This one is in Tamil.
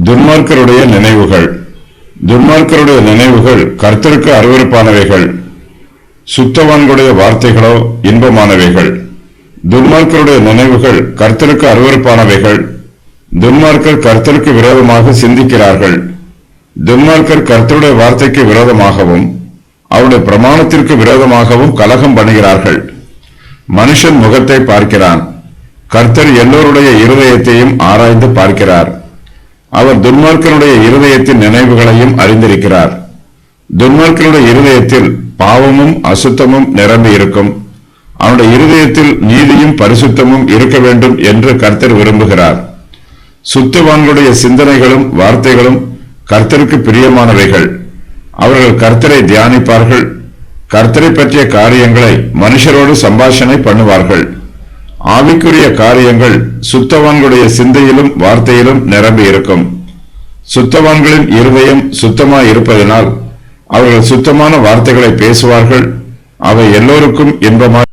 துன்மார்க்கருடைய நினைவுகள். துன்மார்க்கருடைய நினைவுகள் கர்த்தருக்கு அருவருப்பானவைகள், சுத்தவான்களுடைய வார்த்தைகளோ இன்பமானவைகள். துன்மார்க்கருடைய நினைவுகள் கர்த்தருக்கு அருவருப்பானவைகள். துன்மார்க்கர் கர்த்தருக்கு விரோதமாக சிந்திக்கிறார்கள். துன்மார்க்கர் கர்த்தருடைய வார்த்தைக்கு விரோதமாகவும் அவருடைய பிரமாணத்திற்கு விரோதமாகவும் கலகம் பண்ணுகிறார்கள். மனுஷன் முகத்தை பார்க்கிறான், கர்த்தர் எல்லோருடைய இருதயத்தையும் ஆராய்ந்து பார்க்கிறார். அவர் துன்மார்க்கனுடைய இருதயத்தின் நினைவுகளையும் அறிந்திருக்கிறார். துன்மார்க்கனுடைய இருதயத்தில் பாவமும் அசுத்தமும் நிரம்பி இருக்கும். அவனுடைய இருதயத்தில் நீதியும் பரிசுத்தமும் இருக்க வேண்டும் என்று கர்த்தர் விரும்புகிறார். சுத்தவான்களுடைய சிந்தனைகளும் வார்த்தைகளும் கர்த்தருக்கு பிரியமானவைகள். அவர்கள் கர்த்தரை தியானிப்பார்கள். கர்த்தரை பற்றிய காரியங்களை மனுஷரோடு சம்பாஷணை பண்ணுவார்கள். ஆவிக்குரிய காரியங்கள் சுத்தவான்களுடைய சிந்தையிலும் வார்த்தையிலும் நிரம்பி இருக்கும். சுத்தவான்களின் இருதயம் சுத்தமாய் இருப்பதனால் அவர்கள் சுத்தமான வார்த்தைகளை பேசுவார்கள். அவை எல்லோருக்கும் இன்பமாய்